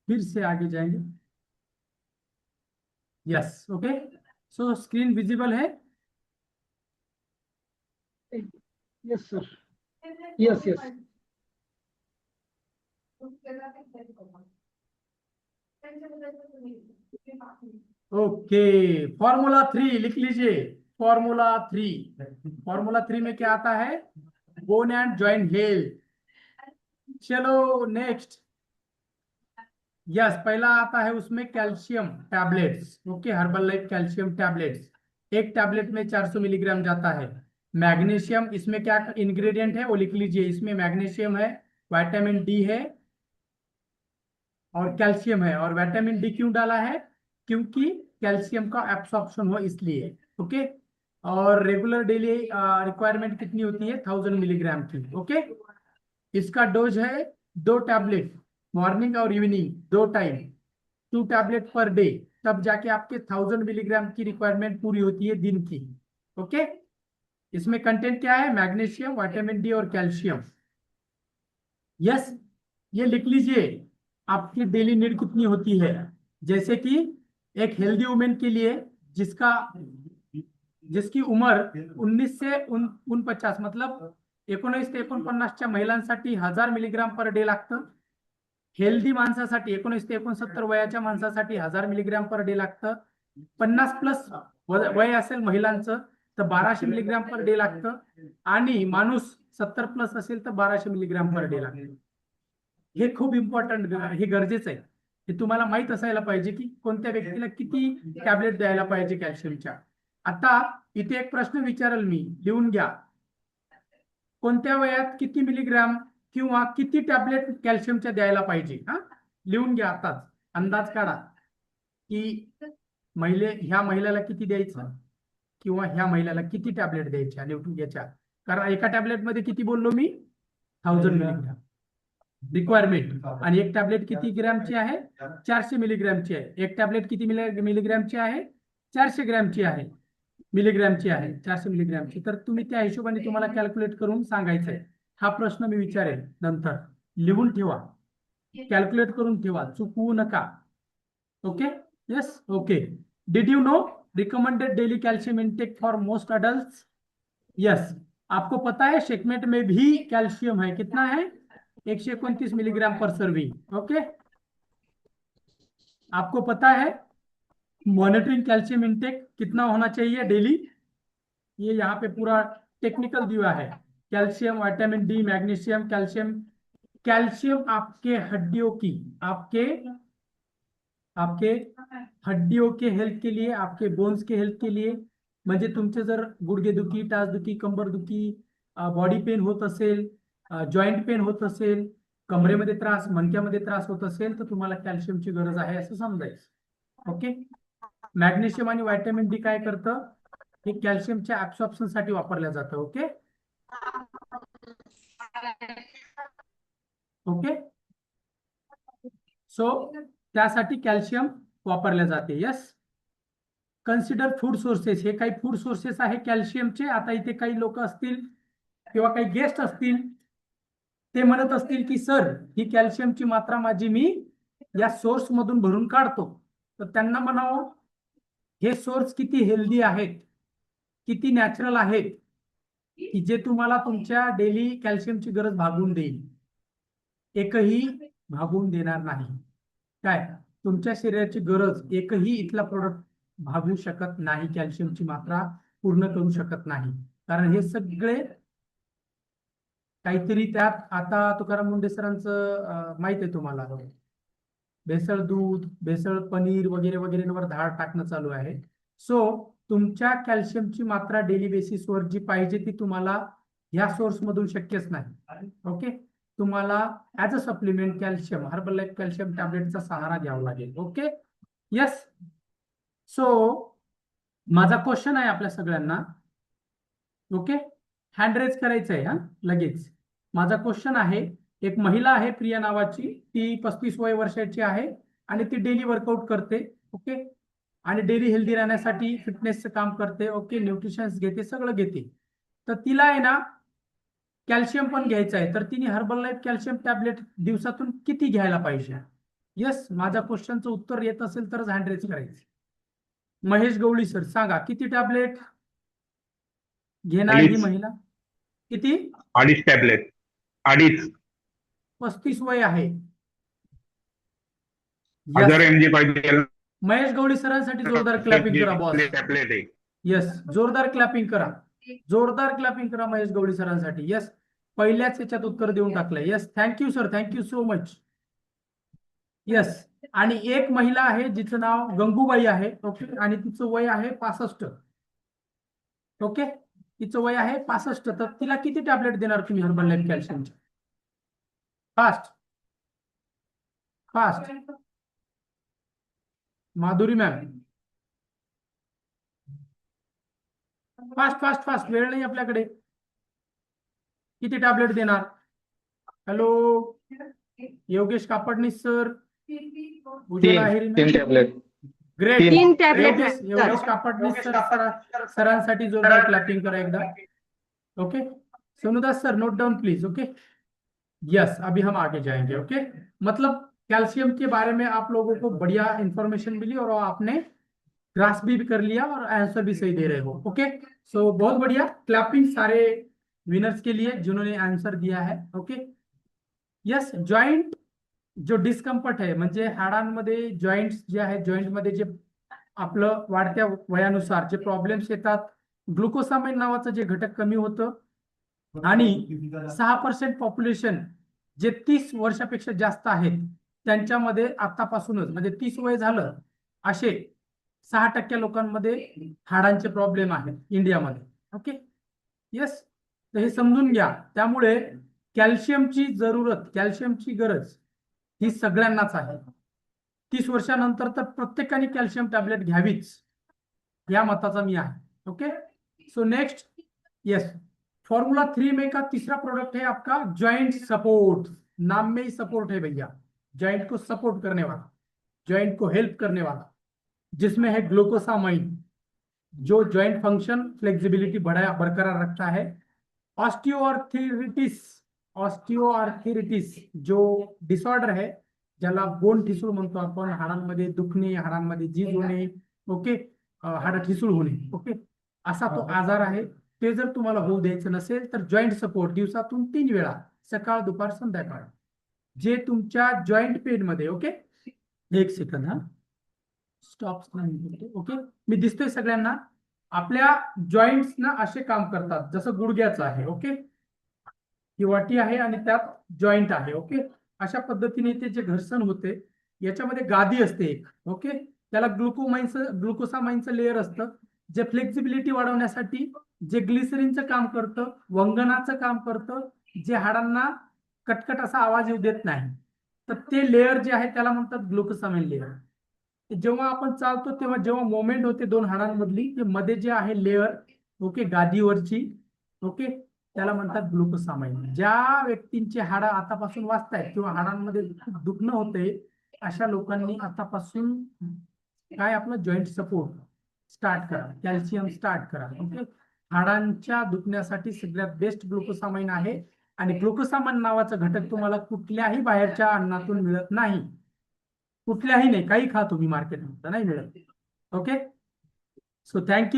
फिर से आगे जाएंगे। Yes, okay. So screen visible है? Yes, sir. Yes, yes. Okay, formula 3 लिख लीजिए। फॉर्मूला 3, फॉर्मूला 3 में क्या आता है? Bone end joint health. चलो नेक्स्ट। यस, पहला आता है उसमें calcium tablets. Okay, herbal life calcium tablets. एक टैबलेट में 400 मिलीग्राम जाता है। मैग्नीशियम, इसमें क्या इंग्रेडिएंट है वो लिख लीजिए। इसमें मैग्नीशियम है, विटामिन डी है और कैल्शियम है। और विटामिन डी क्यों डाला है? क्योंकि कैल्शियम का एब्सॉर्प्शन हो इसलिए। ओके। और रेगुलर डेली रिक्वायरमेंट कितनी होती है? 1000 मिलीग्राम की। ओके। इसका डोज है 2 टैबलेट, मॉर्निंग और evening, 2 time, 2 tablet per day. तब जाके आपके 1000 मिलीग्राम की रिक्वायरमेंट पूरी होती है दिन की। ओके। इसमें कंटेंट क्या है? मैग्नीशियम, विटामिन डी और कैल्शियम। यस, ये लिख लीजिए। आपकी डेली नीड कितनी होती है? जैसे कि एक हेल्दी वुमेन के लिए, जिसका जिसकी उम्र 19 से 49, मतलब 19 ते 49च्या महिलांसाठी 1000 मिलीग्राम पर डे लागतं। हेल्दी माणसासाठी 19 ते 69 वयाच्या माणसासाठी 1000 मिलीग्राम पर डे लागतं। 50+ वय असेल महिलांचं तर 1200 मिलीग्राम पर डे लागतं। आणि माणूस 70+ असेल तर 1200 मिलीग्राम पर डे लागतं। हे खूप इम्पॉर्टंट, हे गरजेचं आहे। हे तुम्हाला माहित असायला पाहिजे की कोणत्या व्यक्तीला किती टॅबलेट द्यायला पाहिजे कॅल्शियमच्या। आता इथे एक प्रश्न विचारेल मी, लिहून घ्या। कोणत्या वयात किती मिलीग्राम किंवा किती टॅबलेट कॅल्शियमच्या द्यायला पाहिजे? हा, लिहून घ्या आताच, अंदाज काढा की ह्या महिलेला किती द्यायचं किंवा ह्या महिलेला किती टॅबलेट द्यायच्या न्यूट्रियाच्या। कारण एका टॅबलेट मध्ये किती बोललो मी? 1000 मिलीग्राम रिक्वायरमेंट। आणि एक टॅबलेट किती ग्रॅमची आहे? 400 मिलीग्रामची आहे। एक टॅबलेट किती मिलीग्रामची आहे? 400 ग्रॅमची आहे, मिलीग्रामची आहे, 400 मिलीग्रामची। तर तुम्ही त्या हिशोबाने तुम्हाला कॅल्क्युलेट करून सांगायचंय। हा प्रश्न मी विचारेल नंतर, लिहून ठेवा, कॅल्क्युलेट करून ठेवा, चुकवू नका। Okay, yes, okay. Did you know recommended daily calcium intake for most adult? Yes, आपको पता है शेकमेट में भी कैल्शियम है। कितना है? 129 मिलीग्राम पर सर्विंग। ओके। आपको पता है मॉनिटरिंग कैल्शियम इनटेक कितना होना चाहिए डेली? ये यहाँ पे पूरा टेक्निकल दिया है। Calcium, vitamin D, magnesium, calcium. Calcium आपके हड्डियों की, आपके आपके हड्डियों के हेल्थ के लिए, आपके बोन्स के हेल्थ के लिए, म्हणजे तुमचे जर गुडघेदुखी, टाचदुखी, कंबरदुखी, बॉडी पेन होत असेल, जॉईंट पेन होत असेल, कमरेमध्ये त्रास, मणक्यामध्ये त्रास होत असेल, तर तुम्हाला कॅल्शियमची गरज आहे असं समजायचं। ओके। मॅग्नेशियम आणि व्हिटॅमिन डी काय करतं? हे कॅल्शियमच्या ऍब्सॉर्प्शन साठी वापरलं जातं। Okay, okay. सो त्यासाठी कॅल्शियम वापरले जाते। Yes, consider food sources. हे काही फूड सोर्सेस आहे कॅल्शियमचे। आता इथे काही लोक असतील किंवा काही गेस्ट असतील, ते म्हणत असतील की सर, ही कॅल्शियमची मात्रा माझी मी या सोर्स मधून भरून काढतो। तर त्यांना म्हणावं, हे सोर्स किती हेल्दी आहेत, किती नॅचरल आहेत, की जे तुम्हाला तुमच्या डेली कॅल्शियमची गरज भागवून देईल। एकही भागवून देणार नाही। काय, तुमच्या शरीराची गरज एकही इथला प्रोडक्ट भागवू शकत नाही, कॅल्शियमची मात्रा पूर्ण करू शकत नाही। कारण हे सगळे काहीतरी त्यात, आता तुकाराम मुंडे सरांचं माहित आहे तुम्हाला, भेसळ दूध, भेसळ पनीर वगैरे वगैरेंवर धाड टाकणं चालू आहे। सो तुमच्या कॅल्शियमची मात्रा डेली बेसिसवर जी पाहिजे ती तुम्हाला ह्या सोर्स मधून शक्यच नाही। ओके, तुम्हाला as a supplement calcium, Herbalife calcium टॅबलेटचा सहारा घ्यावा लागेल। Okay, yes. सो माझा क्वेश्चन आहे आपल्या सगळ्यांना, ओके, हँड रेज करायचं आहे हा लगेच। माझा क्वेश्चन आहे, एक महिला आहे प्रिया नावाची, ती 35 वय वर्षाची आहे आणि ती डेली वर्कआउट करते। ओके, आणि डेली हेल्दी राहण्यासाठी फिटनेसचं काम करते। ओके, न्यूट्रिशन्स घेते, सगळं घेते। तर तिला आहे ना कॅल्शियम पण घ्यायचं आहे। तर तिने हर्बल लाईफ कॅल्शियम टॅबलेट दिवसातून किती घ्यायला पाहिजे? येस, माझ्या क्वेश्चनचं उत्तर येत असेल तरच हँड रेज करायचं. महेश गवळी सर, सांगा किती टॅबलेट घेणार ही अडीच. महिला? किती? 2.5 टॅबलेट. 2.5. 35 वय आहे. 1000 Yes. mg पाहिजे. महेश गवळी सरांसाठी जोरदार क्लॅपिंग करा बॉस. टॅबलेट आहे. येस, जोरदार क्लॅपिंग करा. जोरदार क्लॅपिंग करा महेश गवळी सरांसाठी. येस, पहिल्याच याच्यात उत्तर देऊन टाकलंय. Yes, thank you sir, thank you so much. Yes, आणि एक महिला आहे जिचं नाव गंगूबाई आहे. ओके, आणि तिचं वय आहे 65. ओके, तिचं वय आहे 65. तर तिला किती टॅबलेट देणार तुम्ही हर्बल लाईफ कॅल्शियमचे? Fast fast Madhuri ma'am, fast fast fast, वेळ नाही आपल्याकडे. किती टॅबलेट देणार? Hello Yogesh Kapadnis sir, Ujjwala Ahire, 3 tablet. Great. 3 tablet Yogesh Kapadnis sir सरांसाठी जोरदार क्लॅपिंग करा एकदा. Okay, Sonudas sir note down please. Okay, yes, अभी हम आगे जाएंगे. ओके, मतलब कैल्शियम के बारे में आप लोगों को बढ़िया इंफॉर्मेशन मिली और आपने ग्रास भी कर लिया और आंसर भी सही दे रहे हो. ओके, सो बहुत बढ़िया. क्लैपिंग सारे विनर्स के लिए जिन्होंने आंसर दिया है. ओके, यस, जॉइंट जो डिस्कम्फर्ट आहे म्हणजे हाडांमध्ये जॉईंट्स जे आहेत, जॉईंटमध्ये जे आपलं वाढत्या वयानुसार जे प्रॉब्लेम्स येतात, ग्लुकोसामाइन नावाचं जे घटक कमी होतं आणि 6% पॉप्युलेशन जे 30 वर्षापेक्षा जास्त आहेत त्यांच्यामध्ये आतापासूनच म्हणजे 30 वय झालं असे 6% लोकांमध्ये हाडांचे प्रॉब्लेम आहेत इंडियामध्ये. ओके, येस, तर हे समजून घ्या. त्यामुळे कॅल्शियमची जरूरत, कॅल्शियमची गरज ही सगळ्यांनाच आहे. 30 वर्षानंतर तर प्रत्येकाने कॅल्शियम टॅबलेट घ्यावीच या मताचा मी आहे. Okay, so next, yes, formula 3 में का तीसरा प्रोडक्ट है आपका जॉइंट सपोर्ट. नाम में ही सपोर्ट है भैया, जॉइंट को सपोर्ट करने वाला, जॉइंट को हेल्प करने वाला, जिसमें है ग्लूकोसामाइन, जो जॉइंट फंक्शन फ्लेक्सिबिलिटी बरकरार रखता है. ऑस्टिओआर्थरायटिस, ऑस्टिओआर्थरायटिस जो डिसऑर्डर है ज्याला बोन ठिसूळ म्हणतो आपण, हाडांमध्ये दुखणे, हाडांमध्ये झीज होणे, ओके, हाड ठिसूळ होणे, ओके, असा तो आजार आहे. ते जर तुम्हाला होऊ द्यायचं नसेल तर जॉईंट सपोर्ट दिवसातून 3 वेळा, सकाळ दुपार संध्याकाळ, जे तुमच्या जॉईंट पेन मध्ये. ओके, एक सेकंद, हा स्टॉप. ओके, मी दिसतोय सगळ्यांना. आपल्या जॉईंट्स ना असे काम करतात जसं गुडघ्याचं आहे. ओके, ही वाटी आहे आणि त्यात जॉईंट आहे. ओके, अशा पद्धतीने ते जे घर्षण होते याच्यामध्ये गादी असते एक. ओके, त्याला ग्लुकोसामाइनचं लेअर असतं जे फ्लेक्सिबिलिटी वाढवण्यासाठी, जे ग्लिसरीनचं काम करतं, वंगणाचं काम करतं, जे हाडांना कटकट असा आवाज येऊ देत नाही. तर ते लेअर जे आहे त्याला म्हणतात ग्लुकोसामाइन लेअर. जेव्हा आपण चालतो तेव्हा जेव्हा मोमेंट होते दोन हाडांमधली, ते मध्ये जे आहे लेअर, ओके, गादीवरची, ओके, त्याला म्हणतात ग्लुकोसामाइन. ज्या व्यक्तींची हाडं आतापासून वाचतायत किंवा हाडांमध्ये दुखणं होते अशा लोकांनी आतापासून काय आपलं जॉईंट सपोर्ट स्टार्ट करा, कॅल्शियम स्टार्ट करा. ओके, हाडांच्या दुखण्यासाठी सगळ्यात बेस्ट ग्लुकोसामाइन आहे. आणि ग्लुकोसामाइन नावाचा घटक तुम्हाला कुठल्याही बाहेरच्या अन्नातून मिळत नाही, कुठल्याही नाही. काही खा तुम्ही मार्केटमध्ये, नाही मिळत. Okay, so thank you.